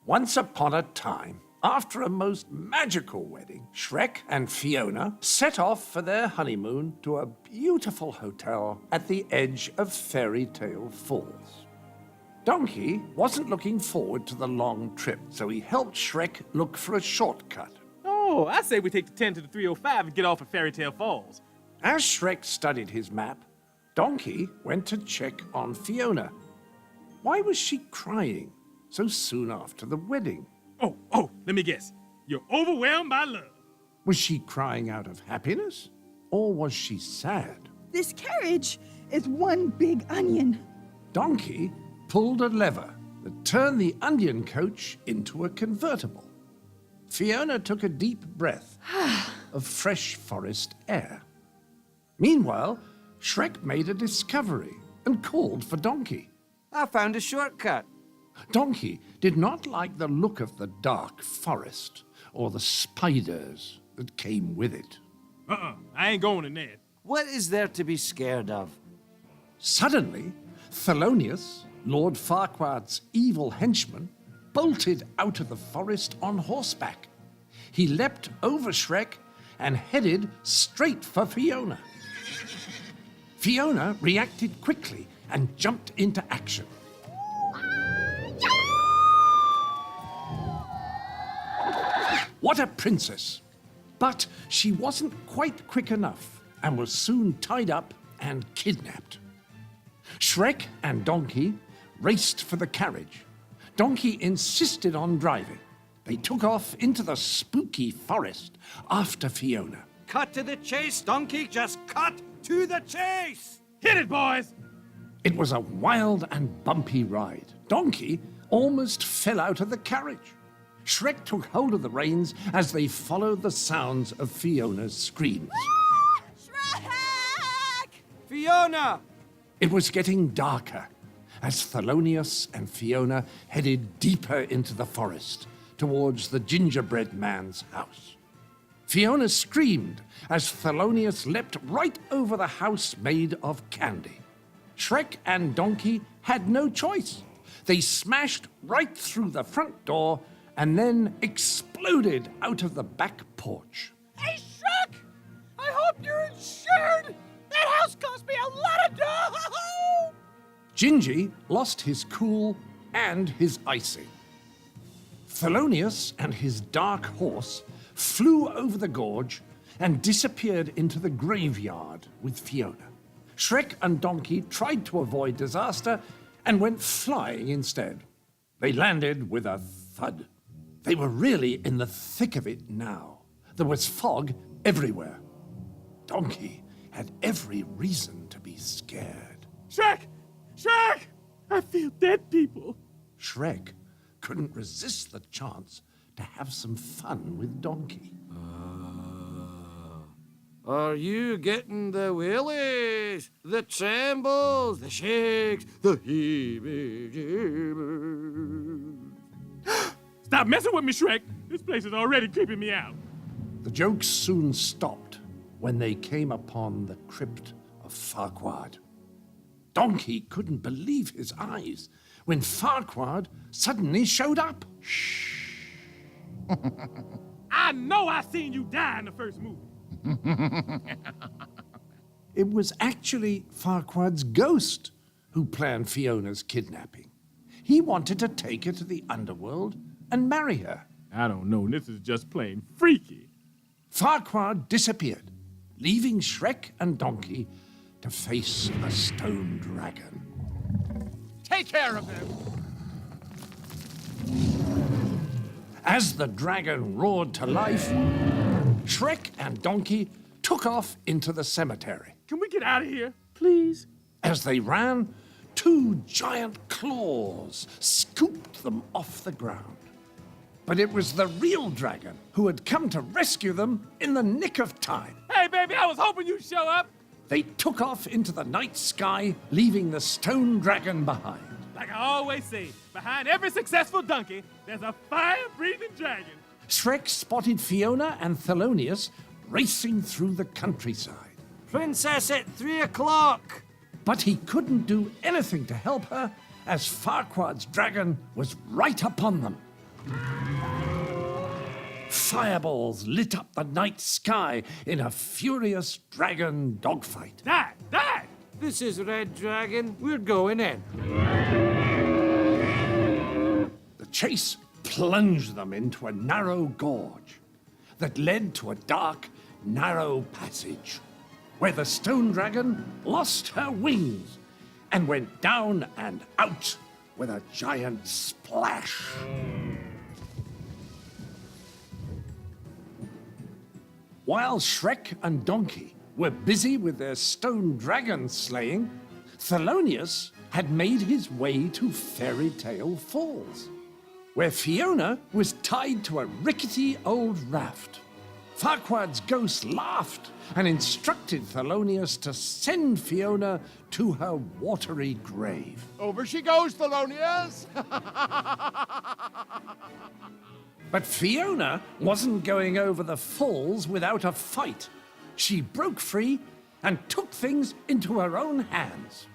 Once upon a time, after a most magical wedding, Shrek and Fiona set off for their honeymoon to a beautiful hotel at the edge of Fairy Tale Falls. Donkey wasn't looking forward to the long trip, so he helped Shrek look for a shortcut. Oh, I say we take the 10 to the 305 and get off at Fairy Tale Falls. As Shrek studied his map, Donkey went to check on Fiona. Why was she crying so soon after the wedding? Oh, let me guess. You're overwhelmed by love. Was she crying out of happiness, or was she sad? This carriage is one big onion. Donkey pulled a lever that turned the onion coach into a convertible. Fiona took a deep breath of fresh forest air. Meanwhile, Shrek made a discovery and called for Donkey. I found a shortcut. Donkey did not like the look of the dark forest or the spiders that came with it. I ain't going in there. What is there to be scared of? Suddenly, Thelonious, Lord Farquaad's evil henchman, bolted out of the forest on horseback. He leapt over Shrek and headed straight for Fiona. Fiona reacted quickly and jumped into action. What a princess! But she wasn't quite quick enough and was soon tied up and kidnapped. Shrek and Donkey raced for the carriage. Donkey insisted on driving. They took off into the spooky forest after Fiona. Cut to the chase, Donkey! Just cut to the chase! Hit it, boys! It was a wild and bumpy ride. Donkey almost fell out of the carriage. Shrek took hold of the reins as they followed the sounds of Fiona's screams. Shrek! Fiona! It was getting darker as Thelonious and Fiona headed deeper into the forest towards the gingerbread man's house. Fiona screamed as Thelonious leapt right over the house made of candy. Shrek and Donkey had no choice. They smashed right through the front door and then exploded out of the back porch. Hey, Shrek! I hope you're insured! That house cost me a lot of dough! Gingy lost his cool and his icing. Thelonious and his dark horse flew over the gorge and disappeared into the graveyard with Fiona. Shrek and Donkey tried to avoid disaster and went flying instead. They landed with a thud. They were really in the thick of it now. There was fog everywhere. Donkey had every reason to be scared. Shrek! Shrek! I feel dead people. Shrek couldn't resist the chance to have some fun with Donkey. Are you getting the willies, the trembles, the shakes, the heebie-jeebies? Stop messing with me, Shrek. This place is already creeping me out. The jokes soon stopped when they came upon the crypt of Farquaad. Donkey couldn't believe his eyes when Farquaad suddenly showed up. I know I seen you die in the first movie. It was actually Farquaad's ghost who planned Fiona's kidnapping. He wanted to take her to the underworld and marry her. I don't know. This is just plain freaky. Farquaad disappeared, leaving Shrek and Donkey to face a stone dragon. Take care of him! As the dragon roared to life, Shrek and Donkey took off into the cemetery. Can we get out of here, please? As they ran, two giant claws scooped them off the ground. But it was the real dragon who had come to rescue them in the nick of time. Hey, baby, I was hoping you'd show up. They took off into the night sky, leaving the stone dragon behind. Like I always say, behind every successful donkey, there's a fire-breathing dragon. Shrek spotted Fiona and Thelonious racing through the countryside. Princess at 3 o'clock! But he couldn't do anything to help her as Farquaad's dragon was right upon them. Fireballs lit up the night sky in a furious dragon dogfight. Die! Die! This is Red Dragon. We're going in. The chase plunged them into a narrow gorge that led to a dark, narrow passage where the stone dragon lost her wings and went down and out with a giant splash. While Shrek and Donkey were busy with their stone dragon slaying, Thelonious had made his way to Fairy Tale Falls, where Fiona was tied to a rickety old raft. Farquaad's ghost laughed and instructed Thelonious to send Fiona to her watery grave. Over she goes, Thelonious! But Fiona wasn't going over the falls without a fight. She broke free and took things into her own hands.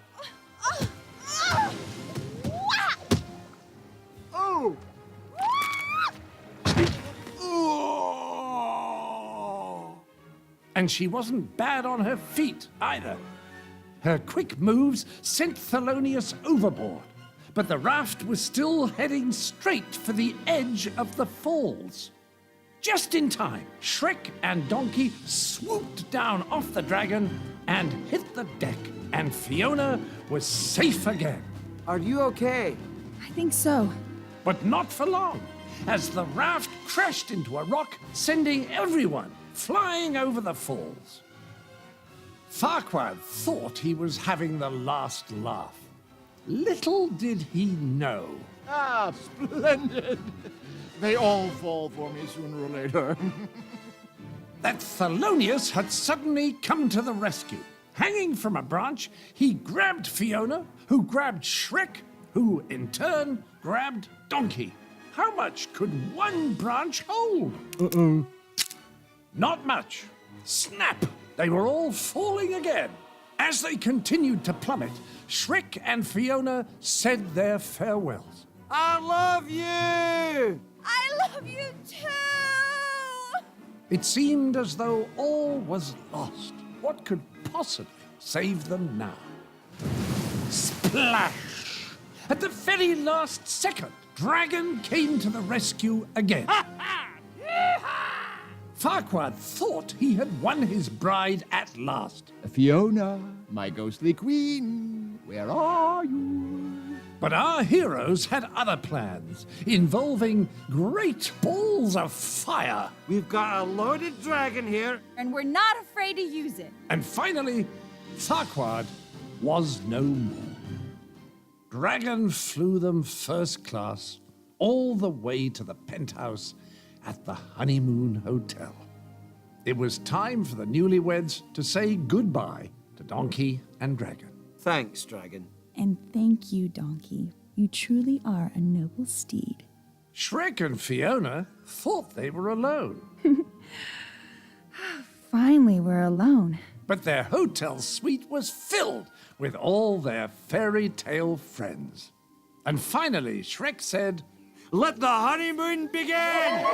Oh! And she wasn't bad on her feet either. Her quick moves sent Thelonious overboard, but the raft was still heading straight for the edge of the falls. Just in time, Shrek and Donkey swooped down off the dragon and hit the deck, and Fiona was safe again. Are you okay? I think so. But not for long, as the raft crashed into a rock, sending everyone flying over the falls. Farquaad thought he was having the last laugh. Little did he know Ah, splendid! They all fall for me sooner or later. that Thelonious had suddenly come to the rescue. Hanging from a branch, he grabbed Fiona, who grabbed Shrek, who in turn grabbed Donkey. How much could one branch hold? Not much. Snap! They were all falling again. As they continued to plummet, Shrek and Fiona said their farewells. I love you! I love you too! It seemed as though all was lost. What could possibly save them now? Splash! At the very last second, Dragon came to the rescue again. Farquaad thought he had won his bride at last. Fiona, my ghostly queen, where are you? But our heroes had other plans, involving great balls of fire. We've got a loaded dragon here. And we're not afraid to use it. And finally, Farquaad was no more. Dragon flew them first class all the way to the penthouse at the Honeymoon Hotel. It was time for the newlyweds to say goodbye to Donkey and Dragon. Thanks, Dragon. And thank you, Donkey. You truly are a noble steed. Shrek and Fiona thought they were alone, Finally, we're alone. but their hotel suite was filled with all their fairy tale friends. And finally, Shrek said, Let the honeymoon begin!